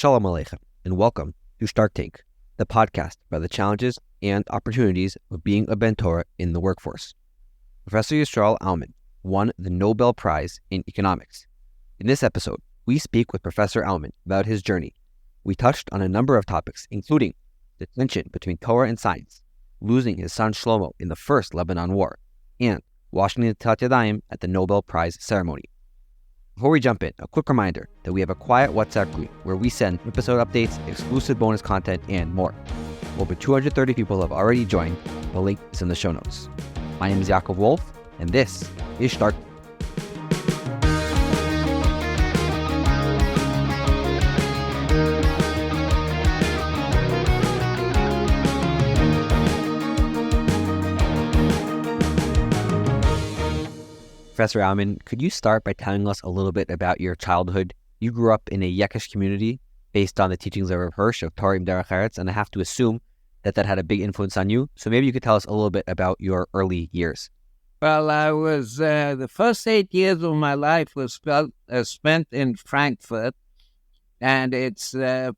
Shalom Aleichem, and welcome to Start Take, the podcast about the challenges and opportunities of being a Ben Torah in the workforce. Professor Yisrael Aumann won the Nobel Prize in Economics. In this episode, we speak with Professor Aumann about his journey. We touched on a number of topics, including the tension between Torah and science, losing his son Shlomo in the First Lebanon War, and washing the Netilat Yadayim at the Nobel Prize ceremony. Before we jump in, a quick reminder that we have a quiet WhatsApp group where we send episode updates, exclusive bonus content, and more. Over 230 people have already joined. The link is in the show notes. My name is Yaakov Wolf, and this is Start. Professor Aumann, could you start by telling us a little bit about your childhood? You grew up in a Yekish community based on the teachings of Rav Hirsch of Torah im Derech Eretz, and I have to assume that had a big influence on you. So maybe you could tell us a little bit about your early years. Well, I was, the first 8 years of my life was spent in Frankfurt, and it's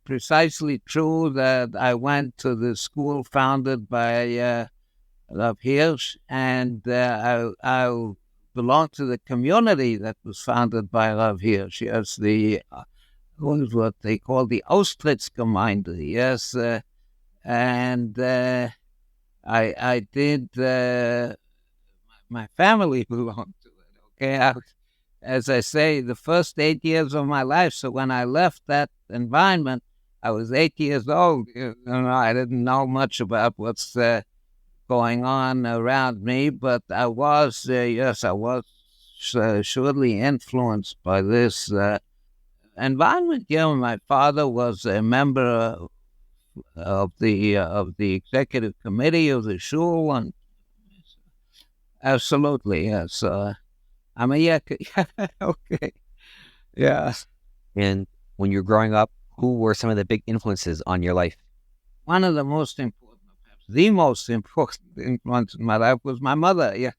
precisely true that I went to the school founded by Rav Hirsch, and I belonged to the community that was founded by Rav Hirsch. Yes, what they call the Austrittsgemeinde. Yes, and I did. My family belonged to it. Okay, as I say, the first 8 years of my life. So when I left that environment, I was 8 years old. I didn't know much about what's going on around me, but I was, surely influenced by this environment. My father was a member of the executive committee of the shul, and absolutely, yes. I'm a Yekka. Okay, yeah. And when you were growing up, who were some of the big influences on your life? One of the most important, the most important influence in my life was my mother, yes.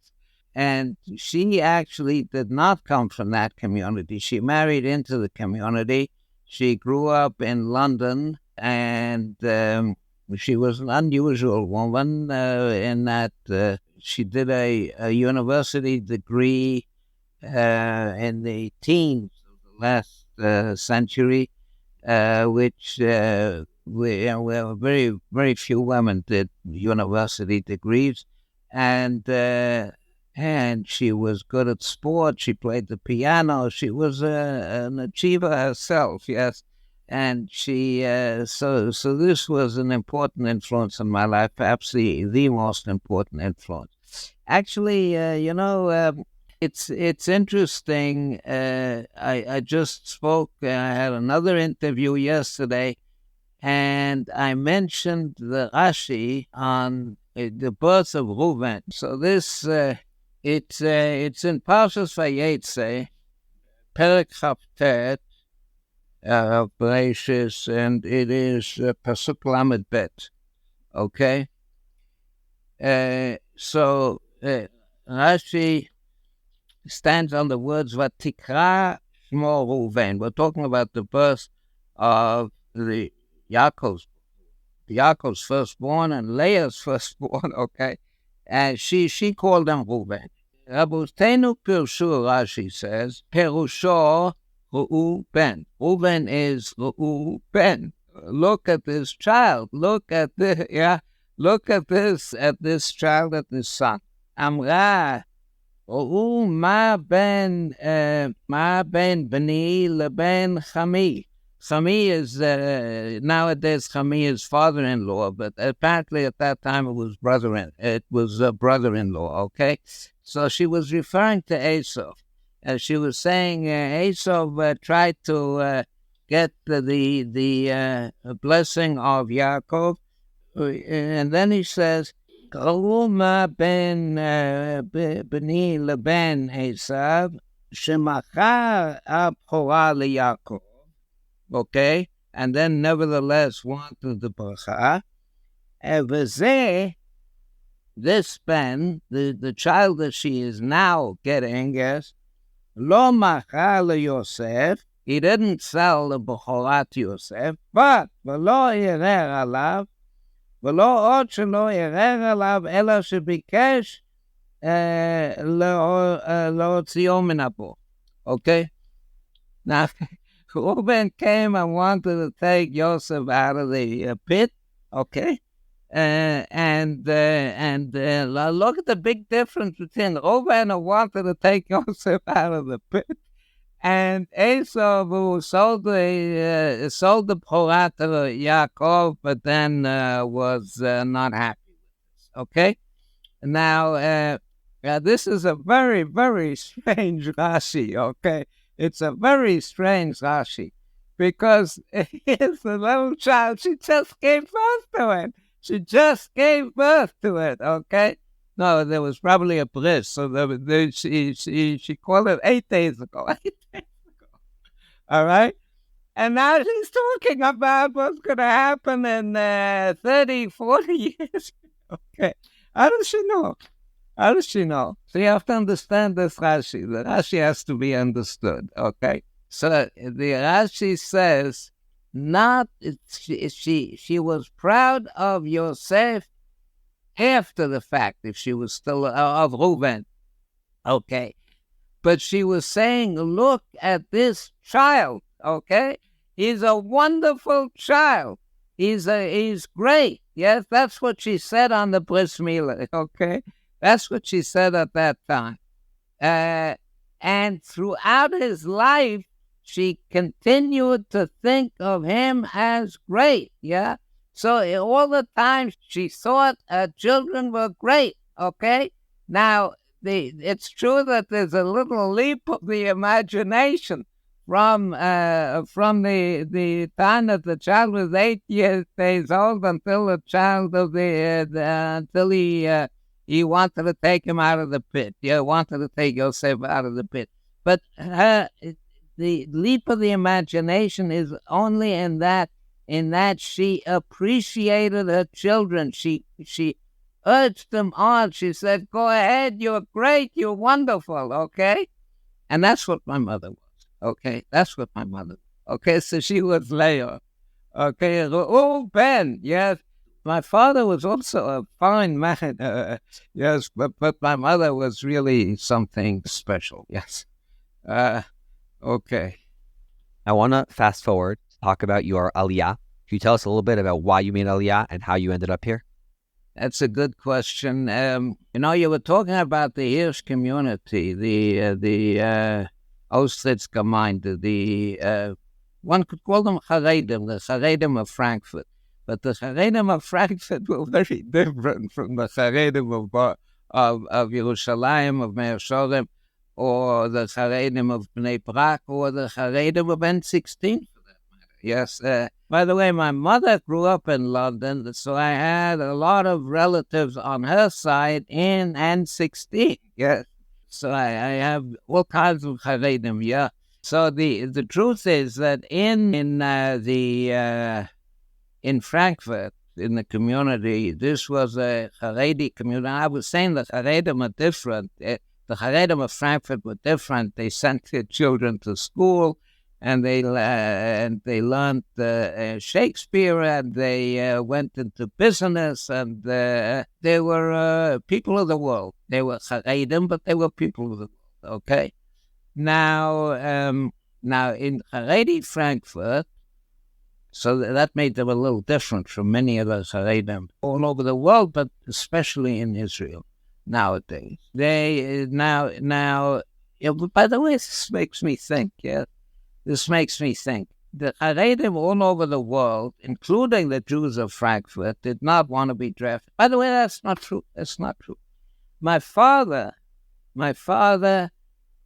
And she actually did not come from that community. She married into the community. She grew up in London, and she was an unusual woman in that she did a university degree in the teens of the last century, which very, very few women did university degrees, and she was good at sport. She played the piano. She was an achiever herself, yes. And she so this was an important influence in my life, perhaps the most important influence. Actually, it's interesting. I just spoke. I had another interview yesterday, and I mentioned the Rashi on the birth of Reuven. So this, it's in Parshas Vayetze, Perek Chaftet, Bereshis, and it is Pasuk Lamed Bet. Okay? So Rashi stands on the words Vatikra Shmo Reuven. We're talking about the birth of Yaakov's firstborn and Leah's firstborn, okay? And she called him Reuven. Rabbeinu Pirshu, Rashi says, Perusho Reuven. Reuven is Reuven. Look at this child. Look at this child, at this son. Amra, ma ben bani leben chami. Chami is, nowadays Chami is father-in-law, but apparently at that time it was brother-in-law, okay? So she was referring to Esau. She was saying Esau tried to get the blessing of Yaakov, and then he says, Ma ben bani leben Esav, shemachar abchora leYaakov. Okay, and then nevertheless wanted the bracha. This Ben, the child that she is now getting, yes, lo machar leYosef, He didn't sell the Bechorat Yosef, but v'lo irer alav, v'lo od shelo irer alav, ela shebikesh leotzio min hapo. Okay? Now, Reuben came and wanted to take Yosef out of the pit. Okay? Look at the big difference between Reuben who wanted to take Yosef out of the pit and Esau, who sold the Bechorat to Yaakov, but then was not happy with this. Okay? Now, this is a very, very strange Rashi, okay? It's a very strange Rashi because it's a little child. She just gave birth to it. She just gave birth to it, okay? No, there was probably a bris, so she called it 8 days ago. 8 days ago. All right? And now she's talking about what's going to happen in 30, 40 years. Okay. How does she know? How does she know? So you have to understand this Rashi. The Rashi has to be understood, okay? So the Rashi says, she was proud of Yosef after the fact, if she was still of Reuben, okay? But she was saying, look at this child, okay? He's a wonderful child. He's great. Yes, that's what she said on the Bris Milah, okay? That's what she said at that time. And throughout his life, she continued to think of him as great, yeah? So all the time she thought her children were great, okay? Now, it's true that there's a little leap of the imagination from the time that the child was 8 days old until the child until he wanted to take him out of the pit. Yeah, wanted to take Yosef out of the pit. But the leap of the imagination is only in that she appreciated her children. She urged them on. She said, go ahead, you're great, you're wonderful, okay? And that's what my mother was, okay? That's what my mother was, okay? So she was Leah, okay? Oh, Ben, yes. My father was also a fine man, yes, but my mother was really something special, yes. Okay. I want to fast forward to talk about your Aliyah. Can you tell us a little bit about why you made Aliyah and how you ended up here? That's a good question. You were talking about the Hirsch community, the Auschwitz-Gemeinde, one could call them Haredim, the Haredim of Frankfurt. But the Haredim of Frankfurt were very different from the Haredim of Yerushalayim, of Meir Sholem, or the Haredim of Bnei Brak, or the Haredim of N16, for that matter. Yes. By the way, my mother grew up in London, so I had a lot of relatives on her side in N16. Yes. So I have all kinds of Haredim, yeah. So the truth is that in Frankfurt, in the community, this was a Haredi community. I was saying that Haredim are different. The Haredim of Frankfurt were different. They sent their children to school, and they learned Shakespeare, and they went into business, and they were people of the world. They were Haredim, but they were people of the world. Okay. Now in Haredi Frankfurt, so that made them a little different from many of the Haredim all over the world, but especially in Israel nowadays. By the way, this makes me think, yeah? This makes me think. The Haredim all over the world, including the Jews of Frankfurt, did not want to be drafted. By the way, that's not true. That's not true. My father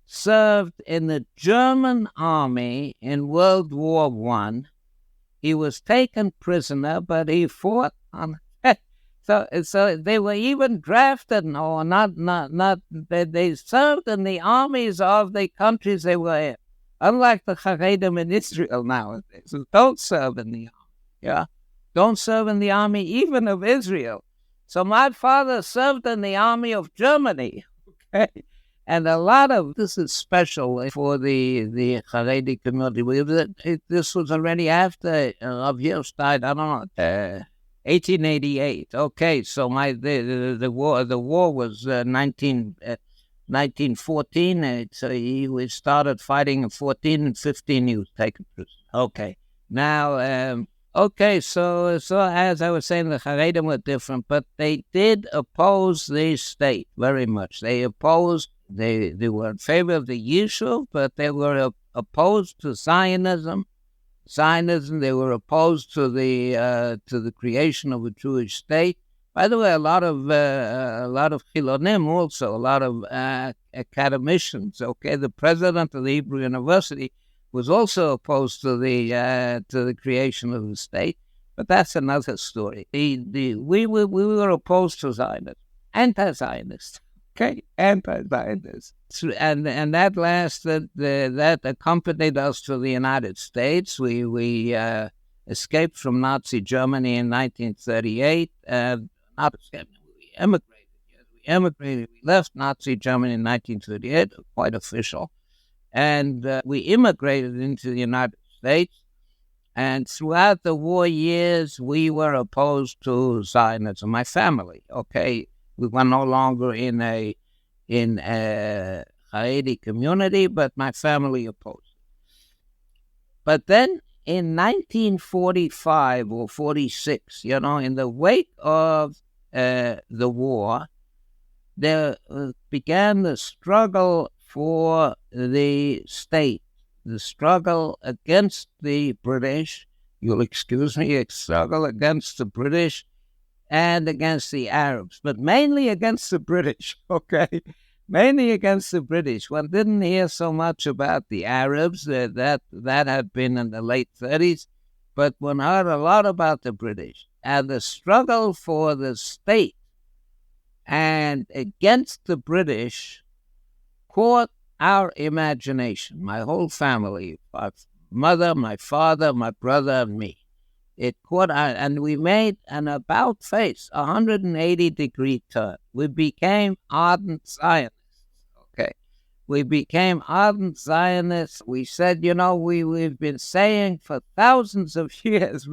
served in the German army in World War I. He was taken prisoner, but he fought on. So they were even drafted, or not. They served in the armies of the countries they were in. Unlike the Haredim in Israel nowadays, who don't serve in the army. Yeah, don't serve in the army even of Israel. So my father served in the army of Germany. Okay, And a lot of this is special for the Haredi community. This was already after Rav Hirsch died. I don't know, 1888. Okay, so the war was 1914. So we started fighting in 14 and 15. He was taken prisoner. Okay, now. Okay, so as I was saying, the Haredim were different, but they did oppose the state very much. They opposed, they were in favor of the Yishuv, but they were opposed to Zionism. They were opposed to the creation of a Jewish state. By the way, a lot of Chilonim also, a lot of academicians. Okay, the president of the Hebrew University was also opposed to the creation of the state, but that's another story. We were opposed to Zionism, anti-Zionist, okay, anti-Zionist, and that lasted. That accompanied us to the United States. We escaped from Nazi Germany in 1938. Not escaped. We emigrated. We left Nazi Germany in 1938. Quite official. And we immigrated into the United States. And throughout the war years, we were opposed to Zionism. My family, okay, we were no longer in a Haredi community, but my family opposed it. But then in 1945 or 46, in the wake of the war, there began the struggle for the state, the struggle against the British. You'll excuse me, struggle against the British and against the Arabs, but mainly against the British, okay? Mainly against the British. One didn't hear so much about the Arabs, that had been in the late 30s, but one heard a lot about the British. And the struggle for the state and against the British caught our imagination, my whole family, my mother, my father, my brother, and me. It caught our, and we made an about-face, 180-degree turn. We became ardent Zionists, okay? We became ardent Zionists. We said, we've been saying for thousands of years,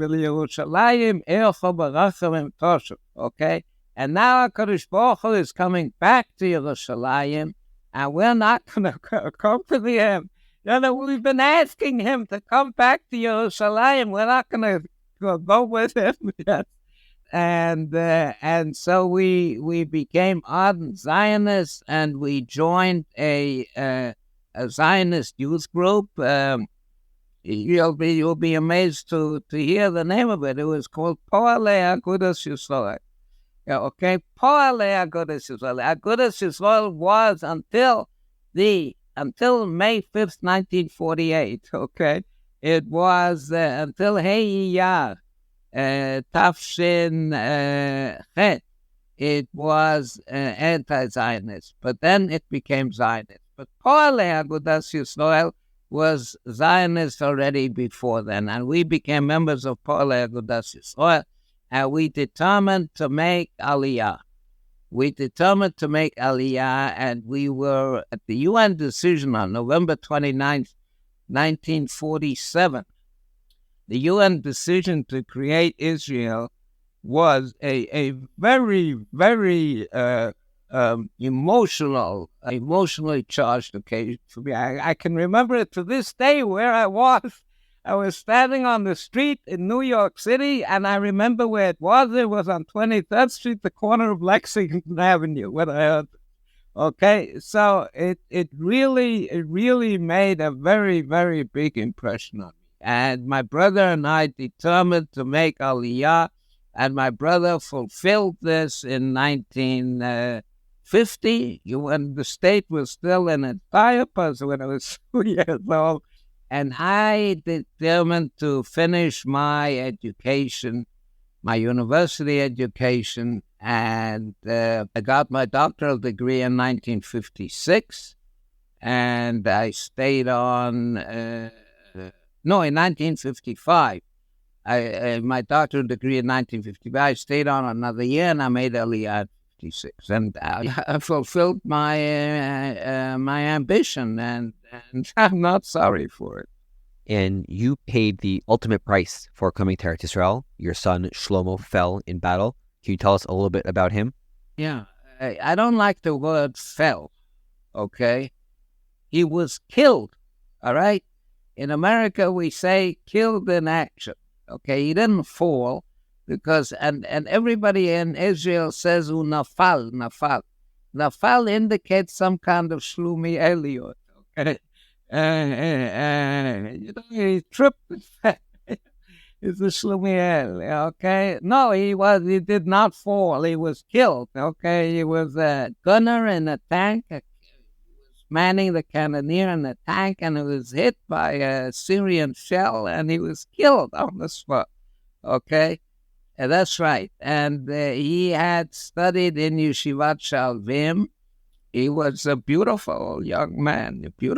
okay? And now HaKadosh Baruch Hu is coming back to Yerushalayim, and we're not going to accompany him. We've been asking him to come back to Yerushalayim. We're not going to go with him yet. And so we became ardent Zionists, and we joined a Zionist youth group. You'll be amazed to hear the name of it. It was called Poalei Agudas Yisrael. Yeah, okay. Poalei Agudas Yisrael. Agudas Yisrael was until May 5th, 1948. Okay, it was until Hey Iyar, Tafshin Chet. It was anti-Zionist, but then it became Zionist. But Poalei Agudas Yisrael was Zionist already before then, and we became members of Poalei Agudas Yisrael. And we determined to make Aliyah. And we were at the UN decision on November 29th, 1947. The UN decision to create Israel was a very, very emotionally charged occasion for me. I can remember it to this day where I was. I was standing on the street in New York City, and I remember where it was. It was on 23rd Street, the corner of Lexington Avenue, when I heard it. Okay, so it really made a very, very big impression on me. And my brother and I determined to make Aliyah, and my brother fulfilled this in 1950, when the state was still in its diapers, when I was 2 years old. And I determined to finish my education, my university education, and I got my doctoral degree in 1956, and I stayed on, in 1955. My doctoral degree in 1955, I stayed on another year, and I made Aliyah in 56, and I fulfilled my my ambition, and I'm not sorry for it. And you paid the ultimate price for coming to Eretz Yisrael. Your son Shlomo fell in battle. Can you tell us a little bit about him? Yeah, I don't like the word fell, okay? He was killed, all right? In America, we say killed in action, okay? He didn't fall because, and everybody in Israel says, nafal, nafal. Nafal indicates some kind of shlumi Aliyah, okay? He tripped. It's a Shlomiel, okay? No, he did not fall. He was killed, okay? He was a gunner in a tank. He was manning the cannoneer in a tank, and he was hit by a Syrian shell, and he was killed on the spot, okay? That's right. And he had studied in Yeshivat Shalvim. He was a beautiful young man, He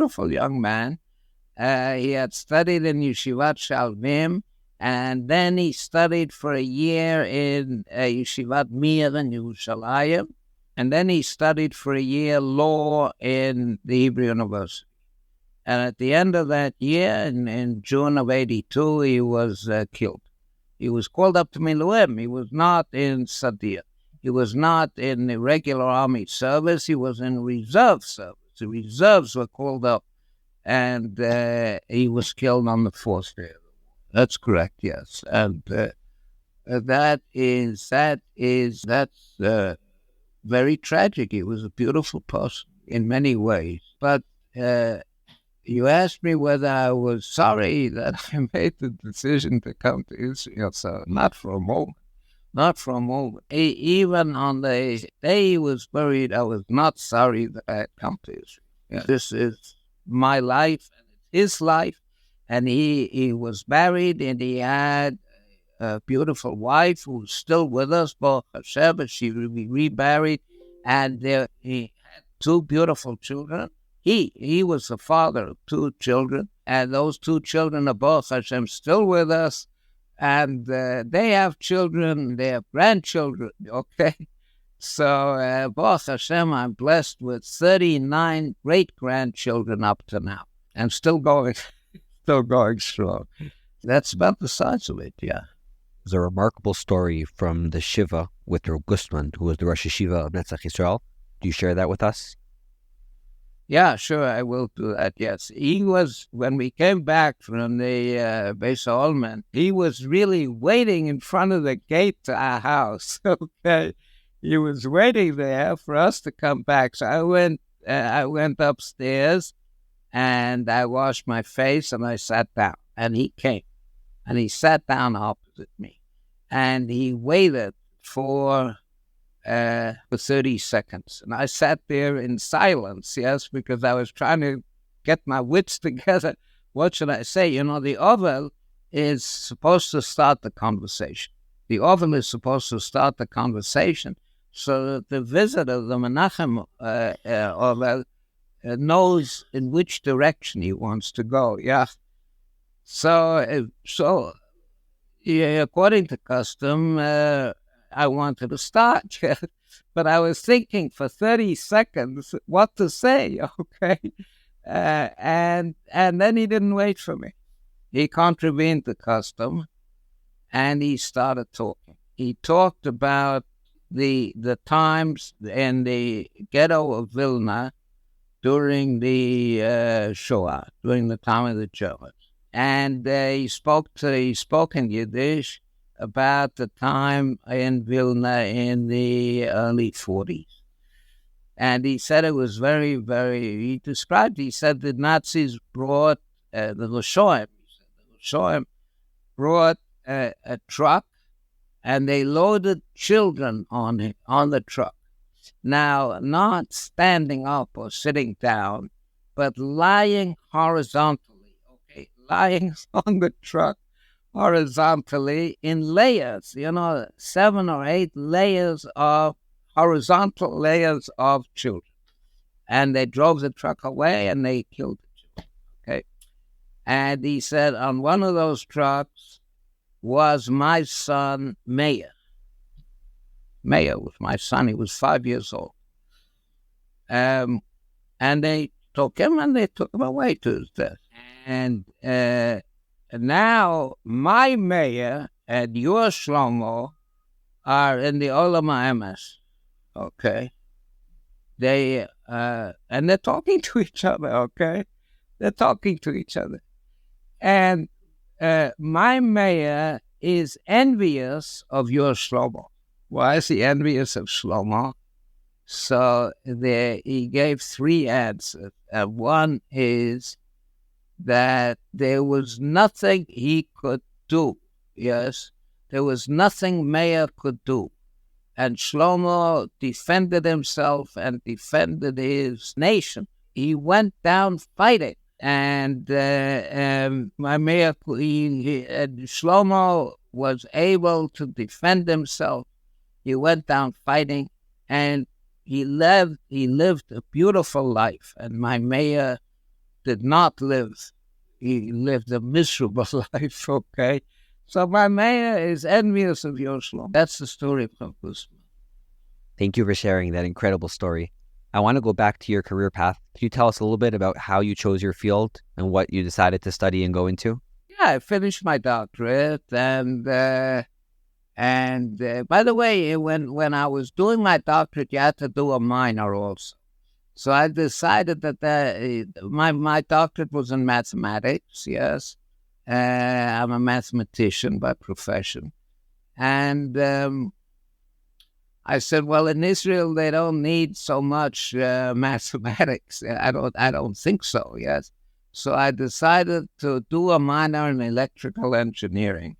had studied in Yeshivat Shalvim, and then he studied for a year in Yeshivat Mir in Yerushalayim, and then he studied for a year law in the Hebrew University. And at the end of that year, in June of 82, he was killed. He was called up to Miluim. He was not in Sadir. He was not in the regular army service. He was in reserve service. The reserves were called up, and he was killed on the fourth day of the war. That's correct, yes. And that's very tragic. He was a beautiful person in many ways. But you asked me whether I was sorry that I made the decision to come to Israel. So not for a moment. Not for a moment. Even on the day he was buried, I was not sorry that I had come to Israel. Yeah, this is my life, and it's his life. And he was married, and he had a beautiful wife who's still with us, Baruch Hashem, but she remarried, and he had two beautiful children. He was the father of two children, and those two children are Baruch Hashem still with us, and they have children, they have grandchildren, okay? So, Baruch Hashem, I'm blessed with 39 great-grandchildren up to now, and still going strong. That's about the size of it, yeah. There's a remarkable story from the Shiva with Rav Gustman, who was the Rosh Yeshiva of Netzach Yisrael. Do you share that with us? Yeah, sure, I will do that, yes. He was, when we came back from the Beis Aumann, he was really waiting in front of the gate to our house, okay? He was waiting there for us to come back. So I went upstairs, and I washed my face, and I sat down. And he came, and he sat down opposite me. And he waited for 30 seconds. And I sat there in silence, yes, because I was trying to get my wits together. What should I say? You know, the oval is supposed to start the conversation. The oval is supposed to start the conversation so that the visitor, the Menachem oval, knows in which direction he wants to go, yeah. So according to custom, I wanted to start, but I was thinking for 30 seconds what to say, okay? And then he didn't wait for me. He contravened the custom, and he started talking. He talked about the times in the ghetto of Vilna during the Shoah, during the time of the Germans. And he spoke in Yiddish about the time in Vilna in the early 40s. And he said it was very, very, he said the Nazis brought, the Lashoim brought a truck, and they loaded children on the truck. Now, not standing up or sitting down, but lying horizontally, okay, lying on the truck horizontally in layers, 7 or 8 layers of horizontal layers of children. And they drove the truck away, and they killed the children, okay? And he said on one of those trucks was my son, Meir. Meir was my son. He was 5 years old. And they took him away to his death. And now my Meir and your Shlomo are in the Olam MS. Okay. And they're talking to each other, okay? They're talking to each other. And my Meir is envious of your Shlomo. Why is he envious of Shlomo? So he gave 3 answers. One is that there was nothing he could do. Yes, there was nothing Meir could do. And Shlomo defended himself and defended his nation. He went down fighting. And my Meir, Shlomo was able to defend himself. He went down fighting, and he lived a beautiful life. And my Meir did not live. He lived a miserable life, okay? So my Meir is envious of your Shlomo. That's the story of Prof. Thank you for sharing that incredible story. I want to go back to your career path. Can you tell us a little bit about how you chose your field and what you decided to study and go into? Yeah, I finished my doctorate, and by the way, when I was doing my doctorate, you had to do a minor also. So I decided that my doctorate was in mathematics. Yes, I'm a mathematician by profession, and I said, well, in Israel they don't need so much mathematics. I don't think so. Yes, so I decided to do a minor in electrical engineering.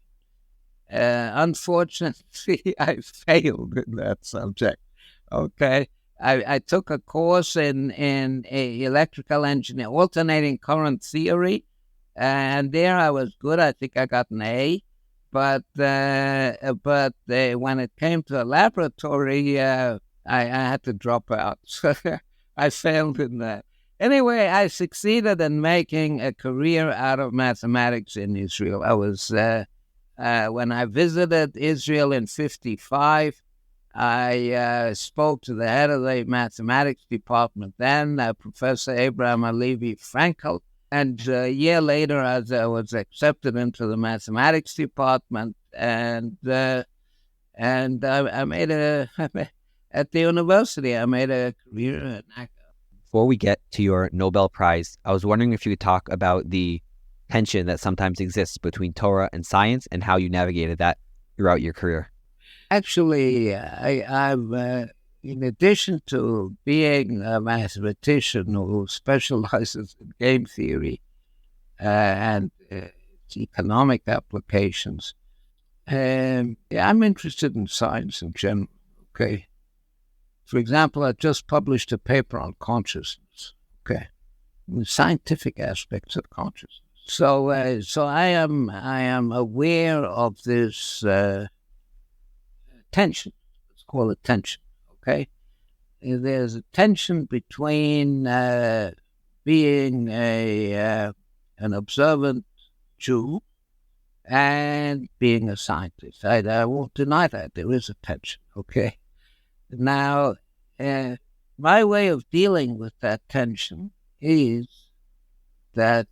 Unfortunately, I failed in that subject. Okay, I took a course in electrical engineering, alternating current theory, and there I was good. I think I got an A. But when it came to a laboratory, I had to drop out. So I failed in that. Anyway, I succeeded in making a career out of mathematics in Israel. I was when I visited Israel in 1955, I spoke to the head of the mathematics department then, Professor Abraham Alevi Frankel. And a year later, as I was accepted into the mathematics department, and I made at the university, I made a career. Before we get to your Nobel Prize, I was wondering if you could talk about the tension that sometimes exists between Torah and science and how you navigated that throughout your career. Actually, I've in addition to being a mathematician who specializes in game theory and its economic applications, I'm interested in science in general. Okay, for example, I just published a paper on consciousness. Okay, the scientific aspects of consciousness. So I am aware of this tension. Let's call it tension. Okay, there's a tension between being an observant Jew and being a scientist. I won't deny that there is a tension. Okay, now my way of dealing with that tension is that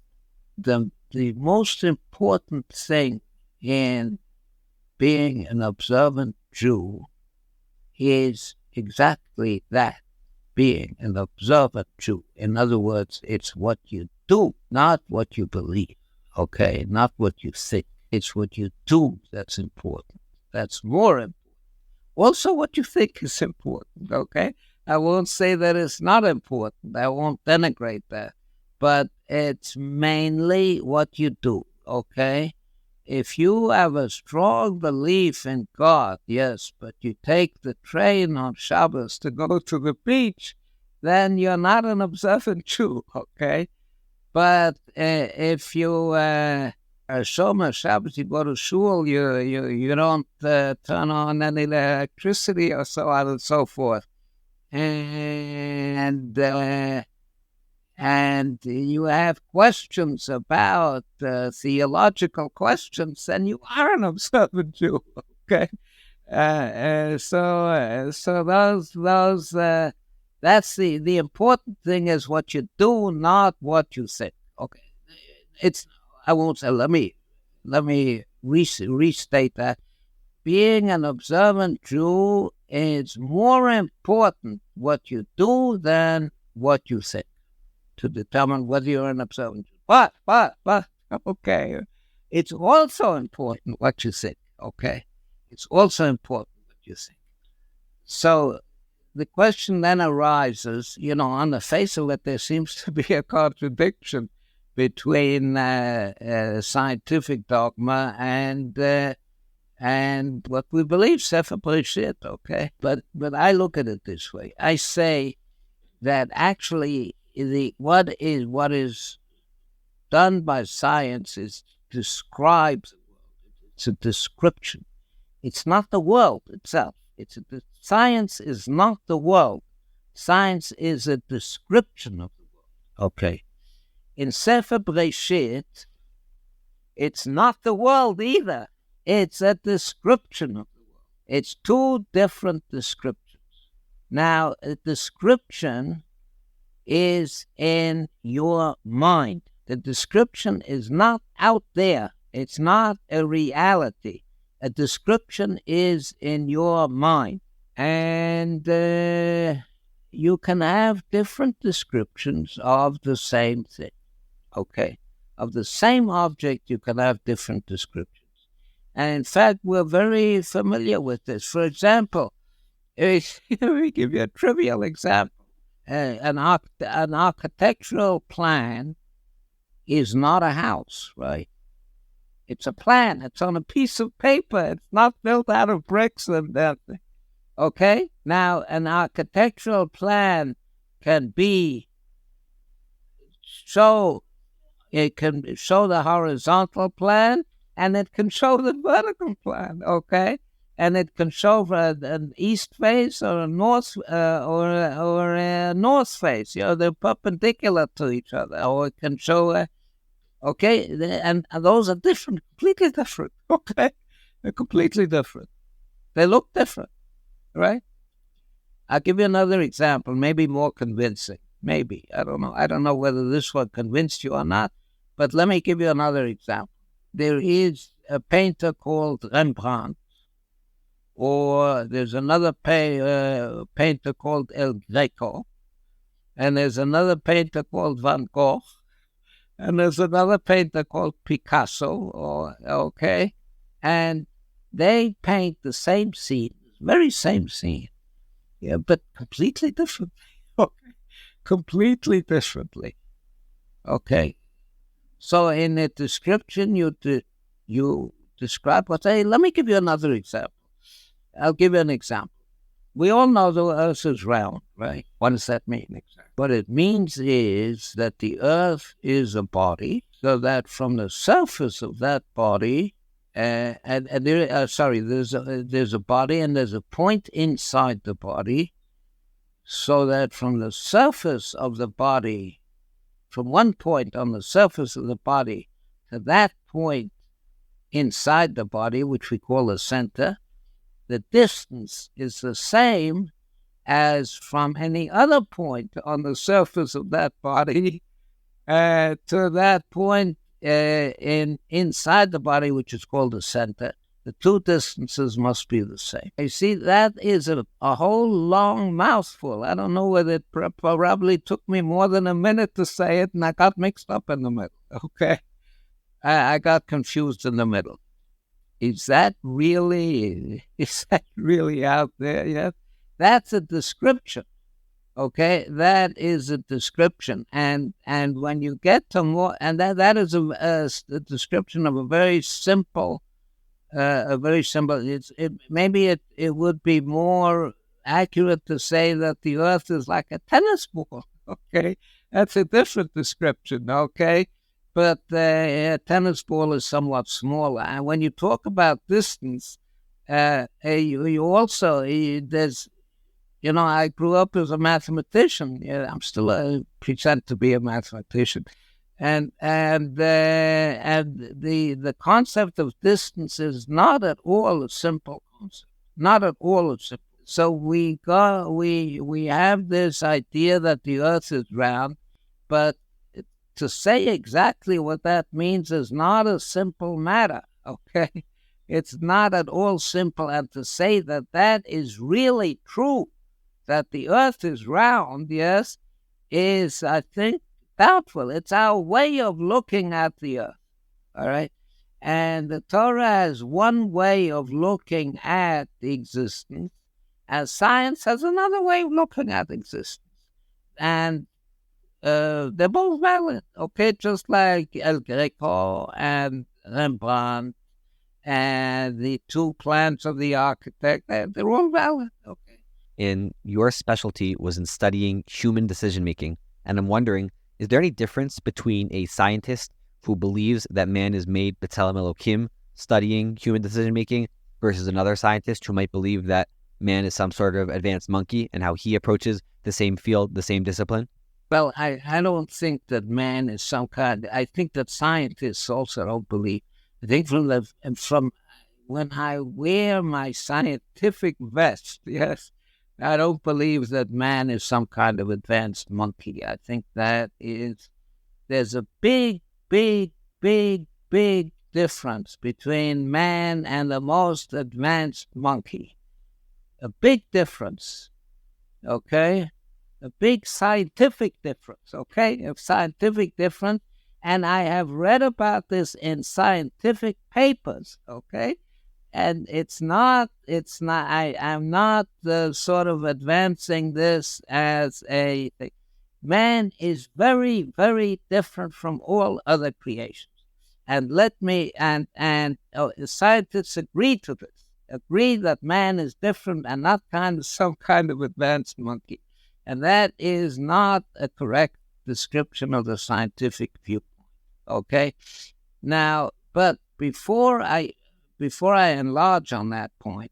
the most important thing in being an observant Jew is exactly that, being an observant Jew. In other words, it's what you do, not what you believe, okay? Not what you think. It's what you do that's important. That's more important. Also, what you think is important, okay? I won't say that it's not important. I won't denigrate that. But it's mainly what you do, okay? If you have a strong belief in God, yes, but you take the train on Shabbos to go to the beach, then you're not an observant Jew, okay? But if you are Shomer Shabbos, you go to shul, you don't turn on any electricity or so on and so forth. And you have questions about theological questions, then you are an observant Jew, okay? So those that's the important thing is what you do, not what you say. Okay, it's I won't say. Let me restate that. Being an observant Jew is more important what you do than what you say to determine whether you're an observant Jew. But, okay. It's also important what you think, okay? It's also important what you think. So the question then arises, on the face of it, there seems to be a contradiction between scientific dogma and what we believe, Sefer Bereshit, okay? But I look at it this way. I say that actually what is done by science is describes the world. It's a description. It's not the world itself. Science is not the world. Science is a description of the world. Okay. In Sefer Bereshit, it's not the world either. It's a description of the world. It's two different descriptions. Now, a description is in your mind. The description is not out there. It's not a reality. A description is in your mind. And you can have different descriptions of the same thing. Okay? Of the same object, you can have different descriptions. And in fact, we're very familiar with this. For example, let me give you a trivial example. An architectural plan is not a house, right? It's a plan. It's on a piece of paper. It's not built out of bricks and that. Okay? Now, an architectural plan can show the horizontal plan, and it can show the vertical plan, okay? And it can show an east face or a north face. They're perpendicular to each other, or it can show okay, and those are different, completely different. Okay, they're completely different. They look different, right? I'll give you another example, maybe more convincing. Maybe I don't know. I don't know whether this one convinced you or not, but let me give you another example. There is a painter called Rembrandt, or there's another painter called El Greco, and there's another painter called Van Gogh, and there's another painter called Picasso, okay? And they paint the same scene, very same scene, yeah, but completely different. Okay, completely differently. Okay. So in a description, you describe what. Hey, let me give you another example. I'll give you an example. We all know the Earth is round, right? What does that mean exactly? What it means is that the Earth is a body, so that from the surface of that body, there's a body and there's a point inside the body, so that from the surface of the body, from one point on the surface of the body to that point inside the body, which we call the center, the distance is the same as from any other point on the surface of that body to that point inside the body, which is called the center. The two distances must be the same. You see, that is a whole long mouthful. I don't know whether it probably took me more than a minute to say it, and I got mixed up in the middle, okay? I got confused in the middle. Is that really out there yet? That's a description, okay? That is a description. And when you get to more, and that is a description of a very simple, maybe it would be more accurate to say that the Earth is like a tennis ball, okay? That's a different description, okay? But a tennis ball is somewhat smaller. And when you talk about distance, you also, there's, I grew up as a mathematician. Yeah, I'm still pretend to be a mathematician. And the concept of distance is not at all a simple concept. Not at all simple. So we have this idea that the earth is round, but to say exactly what that means is not a simple matter, okay? It's not at all simple. And to say that that is really true, that the earth is round, yes, is, I think, doubtful. It's our way of looking at the earth, all right? And the Torah has one way of looking at the existence, and science has another way of looking at existence. And they're both valid, okay? Just like El Greco and Rembrandt and the two plans of the architect, they're all valid, okay? And your specialty was in studying human decision-making. And I'm wondering, is there any difference between a scientist who believes that man is made B'Tselem Elokim, studying human decision-making, versus another scientist who might believe that man is some sort of advanced monkey, and how he approaches the same field, the same discipline? Well, I don't think that man is some kind. I think that scientists also don't believe. I think from when I wear my scientific vest, yes, I don't believe that man is some kind of advanced monkey. I think there's a big, big, big, big difference between man and the most advanced monkey. A big difference, okay? A big scientific difference, okay? A scientific difference. And I have read about this in scientific papers, okay? And I'm not sort of advancing this as a thing. Man is very, very different from all other creations. And scientists agree to this, agree that man is different and not some kind of advanced monkey. And that is not a correct description of the scientific viewpoint, okay? Now, but before I enlarge on that point,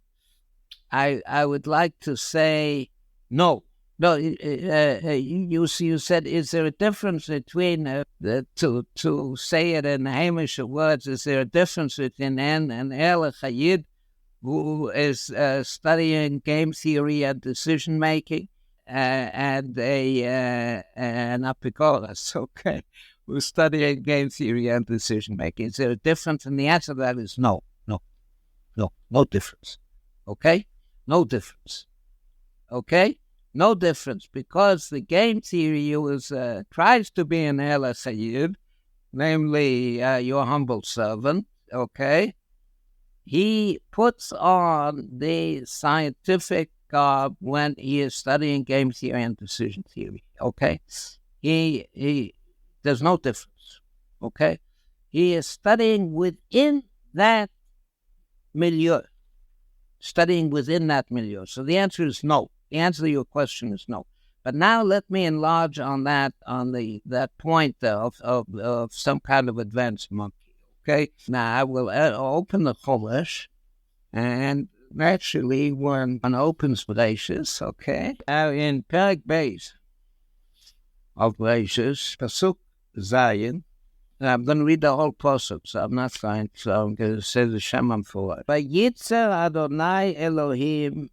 I would like to say no. No, you said, is there a difference between, to say it in Hamish words, is there a difference between an El Chayid, who is studying game theory and decision-making, and an Apicorus, okay, who's studying game theory and decision-making? Is there a difference? And the answer to that is no difference, okay? No difference, okay? No difference, because the game theory tries to be an El Sayid, namely your humble servant, okay? He puts on the scientific garb when he is studying game theory and decision theory, okay? There's no difference, okay? He is studying within that milieu, studying within that milieu. So the answer is no. The answer to your question is no. But now let me enlarge on that point of some kind of advanced monkey. Okay. Now I will open the Chumash, and naturally when one opens Bereshis, okay, in Perek Beis of Bereshis, Pasuk Zayin. I'm going to read the whole pasuk, so I'm not trying. So I'm going to say the Shema for it. Vayitzer Adonai Elohim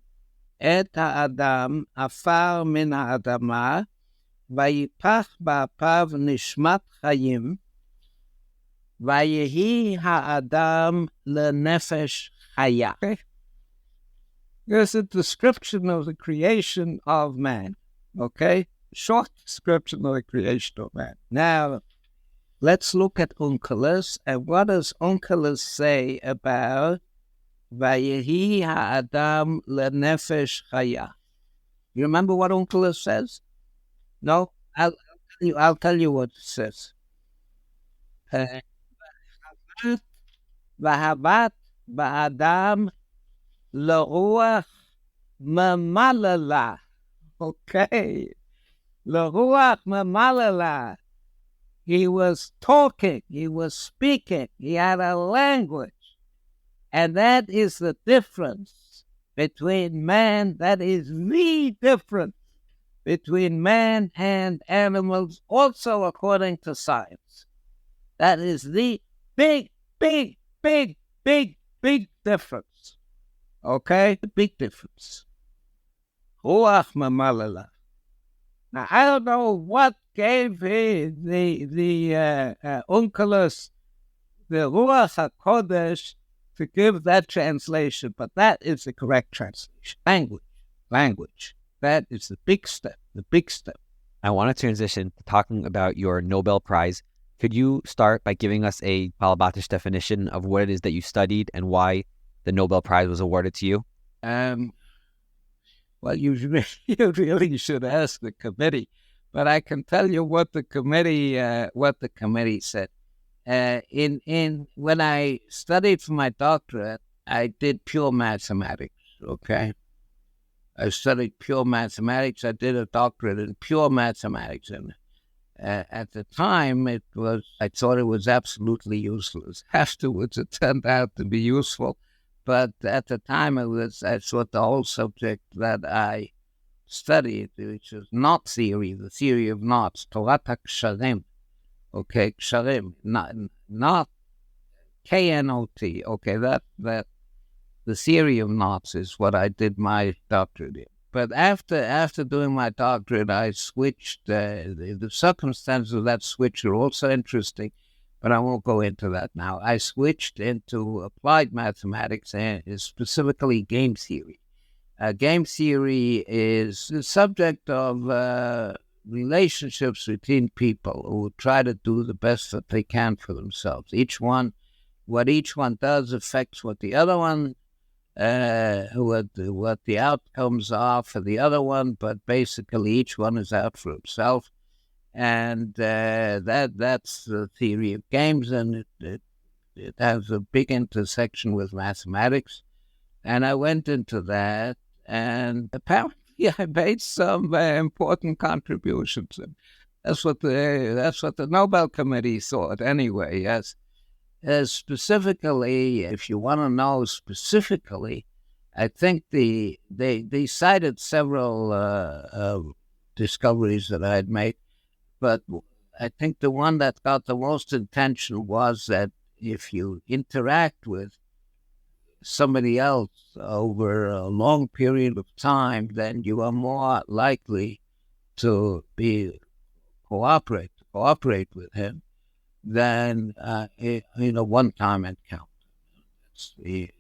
et ha'adam afar min ha'adama, vayipach ba'apav nishmat chayim, vayehi ha'adam lenefesh chaya. Okay. There's a description of the creation of man. Okay? Short description of the creation of man. Now, let's look at Onkelos. And what does Onkelos say about Vayehi ha'adam lenefesh chaya? You remember what Onkelos says? No? I'll tell you what it says. Vahavat ba'adam l'ruach memalala. Okay. L'ruach memalala. He was talking, he was speaking, he had a language. And that is the difference between man, that is the difference between man and animals, also according to science. That is the big, big, big, big, big difference. Okay? A big difference. Ruach mamalala. Now, I don't know what gave the Onkelos, the Ruach HaKodesh, to give that translation, but that is the correct translation. Language. That is the big step. I want to transition to talking about your Nobel Prize. Could you start by giving us a Balabatish definition of what it is that you studied and why the Nobel Prize was awarded to you? Well, you really should ask the committee, but I can tell you what the committee said. When I studied for my doctorate, I did pure mathematics. Okay, I studied pure mathematics. I did a doctorate in pure mathematics, and at the time, I thought it was absolutely useless. Afterwards, it turned out to be useful, but at the time, I thought the whole subject that I studied, which is knot theory, the theory of knots, Torat HaKsharim, okay, Ksharim, not K-N-O-T, okay, that the theory of knots is what I did my doctorate in. But after doing my doctorate, I switched. The circumstances of that switch are also interesting, but I won't go into that now. I switched into applied mathematics and specifically game theory. Game theory is the subject of relationships between people who try to do the best that they can for themselves. What each one does affects what the other one, what the outcomes are for the other one, but basically each one is out for himself, and that's the theory of games, and it has a big intersection with mathematics, and I went into that, and apparently I made some important contributions. That's what the Nobel Committee thought, anyway. Yes. Specifically, if you want to know specifically, I think they cited several discoveries that I had made, but I think the one that got the most attention was that if you interact with somebody else over a long period of time, then you are more likely to cooperate with him than in a one-time encounter. It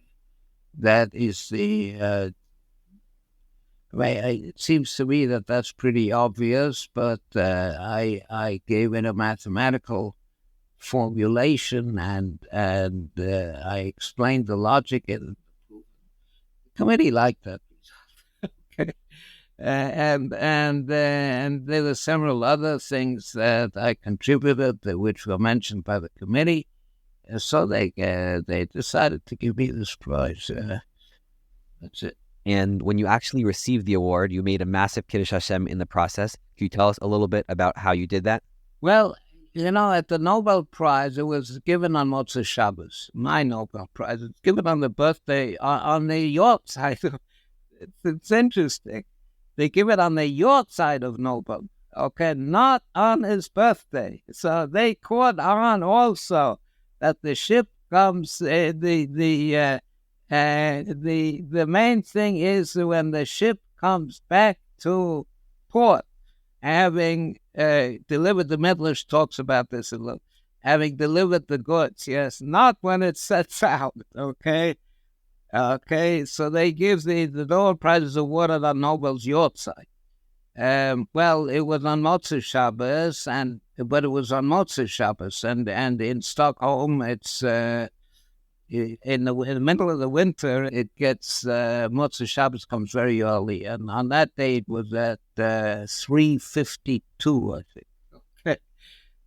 seems to me that that's pretty obvious, but I gave it a mathematical formulation and I explained the logic, and the committee liked that. Okay. And there were several other things that I contributed, which were mentioned by the committee. So they decided to give me this prize. That's it. And when you actually received the award, you made a massive Kiddush Hashem in the process. Can you tell us a little bit about how you did that? Well, at the Nobel Prize, it was given on Motzei Shabbos. My Nobel Prize. It's given on the birthday, on the yacht side. It's interesting. They give it on the yacht side of Nobel, okay, not on his birthday. So they caught on also that the ship comes. The main thing is when the ship comes back to port, having delivered, the Midrash talks about this a little, having delivered the goods. Yes, not when it sets out. Okay. Okay, so they give the Nobel Prize is awarded on Nobel's yacht side. Well, it was on Motzei Shabbos, but it was on Motzei Shabbos, and in Stockholm, it's in the middle of the winter. It gets Motzei Shabbos comes very early, and on that day it was at 3:52, I think. Okay,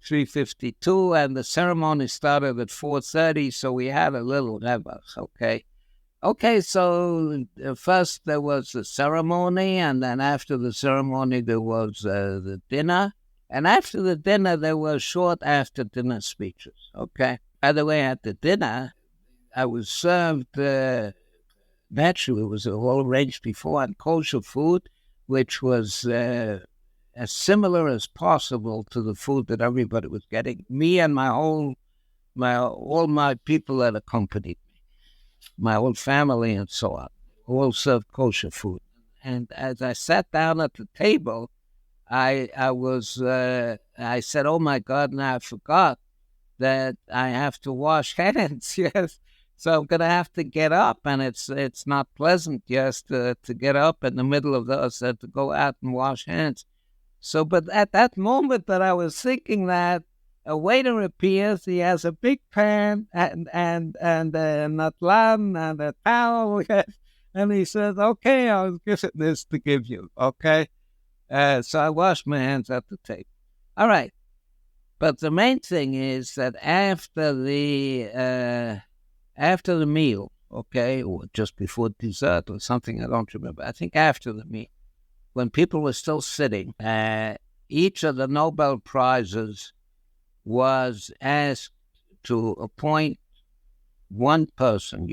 3:52, and the ceremony started at 4:30, so we had a little nevas. Okay, so first there was the ceremony, and then after the ceremony there was the dinner. And after the dinner, there were short after-dinner speeches, okay? By the way, at the dinner, I was served, naturally, it was all arranged before, on kosher food, which was as similar as possible to the food that everybody was getting. Me and all my people that accompanied me. My whole family and so on. all served kosher food. And as I sat down at the table, I said, "Oh my God, now I forgot that I have to wash hands." Yes. So I'm going to have to get up, and it's not pleasant, yes, to get up in the middle of those, to go out and wash hands. So, but at that moment that I was thinking that, a waiter appears. He has a big pan and a natlan and a towel, yes, and he says, "Okay, I was given this to give you." Okay, so I washed my hands at the table. All right. But the main thing is that after the meal, okay, or just before dessert or something, I don't remember. I think after the meal, when people were still sitting, each of the Nobel Prizes was asked to appoint one person,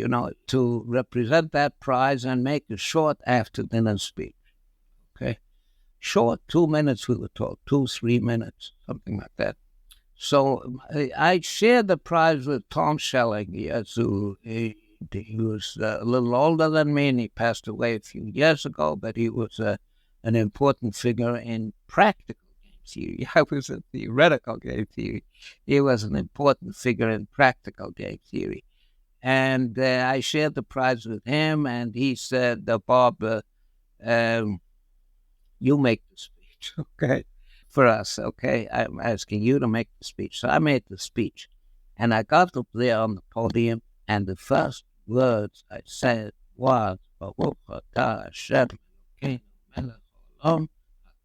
to represent that prize and make a short after-dinner speech. Okay, short, 2 minutes we were told, 2-3 minutes, something like that. So I shared the prize with Tom Schelling. Yes, he was a little older than me, and he passed away a few years ago, but he was an important figure in practical game theory. I was in theoretical game theory. He was an important figure in practical game theory. And I shared the prize with him, and he said, "Bob, you make the speech." Okay. For us, okay? I'm asking you to make the speech. So I made the speech. And I got up there on the podium, and the first words I said was, "Baruch atah Hashem Elokeinu melech haolam,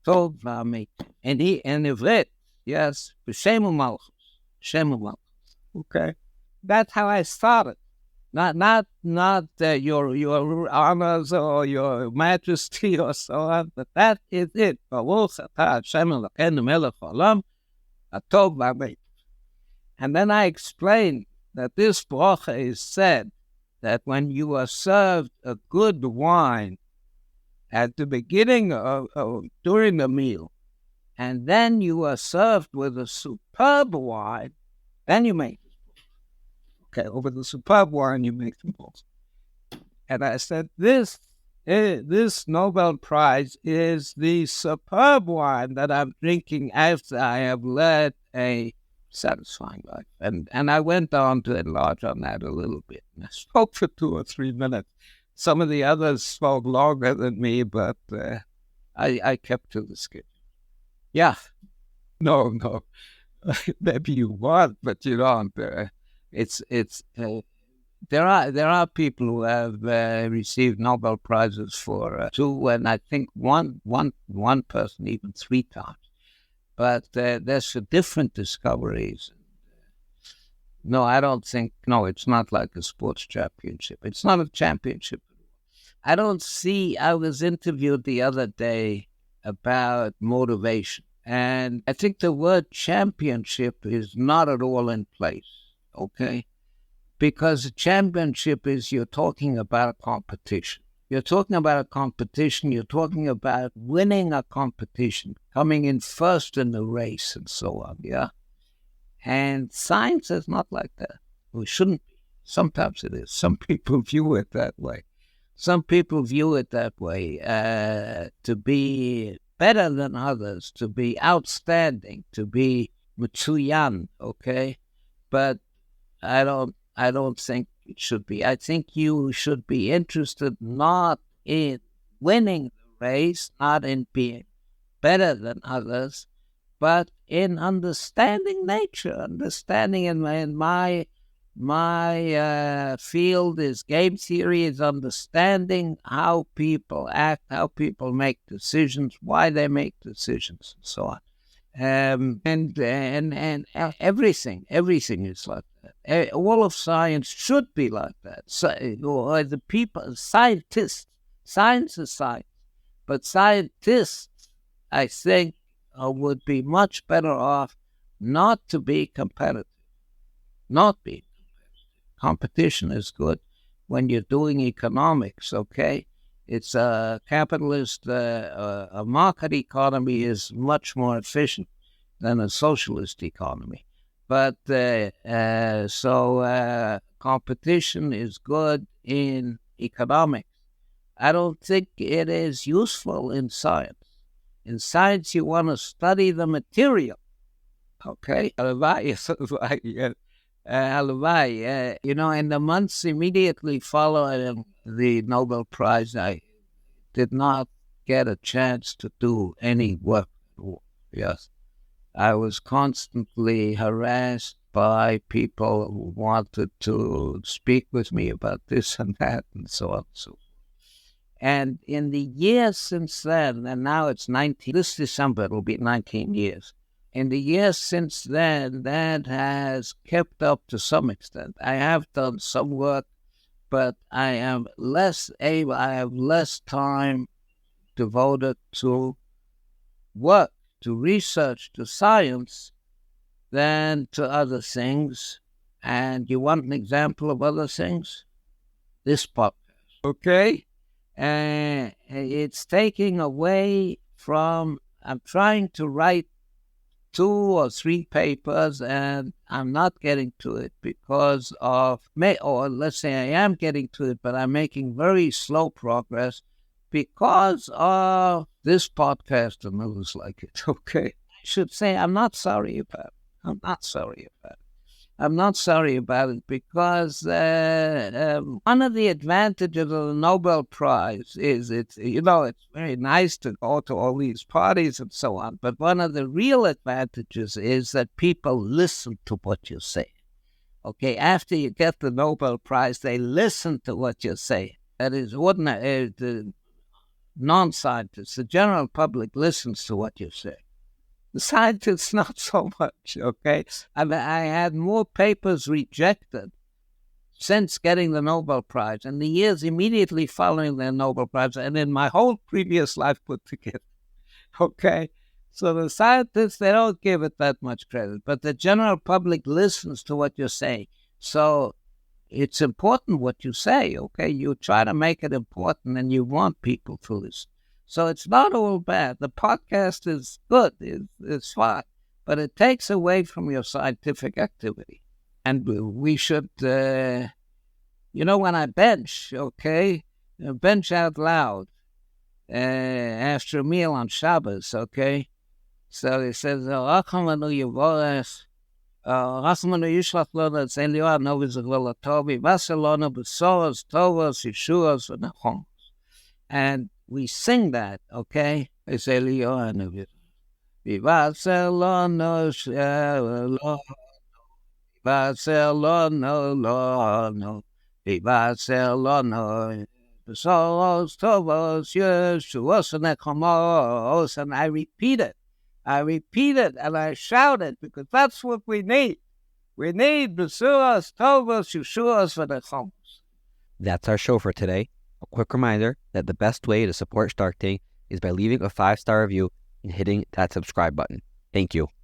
hatov v'amitz." And he, in Ivrit, yes, b'shem u'malchus, Shem u'malchus. Okay? That's how I started. Not your honors or your majesty or so on, but that is it. Baruch atah Hashem Elokeinu melech haolam, hatov v'amitz. And then I explained that this bracha is said that when you are served a good wine at the beginning of during the meal, and then you are served with a superb wine, then you make this bracha. Okay, over the superb wine you make the bracha. And I said, this Nobel Prize is the superb wine that I'm drinking after I have led a satisfying life. And I went on to enlarge on that a little bit. And I spoke for 2 or 3 minutes. Some of the others spoke longer than me, but I kept to the schedule. Yeah. No. Maybe you want, but you don't. There are people who have received Nobel Prizes for 2, and I think one person even 3 times. But there's different discoveries. No, I don't think. No, it's not like a sports championship. It's not a championship. I don't see. I was interviewed the other day about motivation, and I think the word championship is not at all in place. Okay. Because a championship is you're talking about a competition. You're talking about a competition. You're talking about winning a competition, coming in first in the race and so on, yeah? And science is not like that. It shouldn't be. Sometimes it is. Some people view it that way. Some people view it that way, to be better than others, to be outstanding, to be matsuyan, okay? But I don't think it should be. I think you should be interested not in winning the race, not in being better than others, but in understanding nature. Understanding in my field is game theory, is understanding how people act, how people make decisions, why they make decisions, and so on. And everything is like that. All of science should be like that. So, or the people, scientists, science is science, but scientists, I think, would be much better off not to be competitive. Not be competitive. Competition is good when you're doing economics. Okay. It's a capitalist, a market economy is much more efficient than a socialist economy. But competition is good in economics. I don't think it is useful in science. In science, you want to study the material. Okay? Halavai, in the months immediately following the Nobel Prize, I did not get a chance to do any work. Yes. I was constantly harassed by people who wanted to speak with me about this and that and so on and so forth. And in the years since then, and now it's this December it'll be 19 years. In the years since then, that has kept up to some extent. I have done some work, but I have less time devoted to work, to research, to science, than to other things. And you want an example of other things? This podcast. Okay? It's taking away from, I'm trying to write 2 or 3 papers, and I'm not getting to it because of, or let's say I am getting to it, but I'm making very slow progress because of this podcast and others like it. Okay? I should say I'm not sorry about it. I'm not sorry about it because one of the advantages of the Nobel Prize is it's very nice to go to all these parties and so on, but one of the real advantages is that people listen to what you say. Okay, after you get the Nobel Prize, they listen to what you say. That is, the non-scientists, the general public listens to what you say. The scientists, not so much, okay? I had more papers rejected since getting the Nobel Prize and the years immediately following the Nobel Prize and in my whole previous life put together, okay? So the scientists, they don't give it that much credit, but the general public listens to what you're saying. So it's important what you say, okay? You try to make it important and you want people to listen. So it's not all bad. The podcast is good. It's fine. But it takes away from your scientific activity. And we should, when I bench, okay, bench out loud after a meal on Shabbos, okay? So it says, Rachmanu Yishlach Lona Tzeliah Novi Zaglola Tobi Vasalona Besoros Tovos Yeshuos V'Nachom. And we sing that, okay? It's Aliyah and Vivaselono Shalom, Vivaselono Lono, Vivaselono Besoros Tovos Yeshuos V'Nachom. And I repeat it, and I shout it because that's what we need. We need Besoros Tovos Yeshuos V'Nachom. That's our show for today. A quick reminder that the best way to support Stark Tank is by leaving a 5-star review and hitting that subscribe button. Thank you.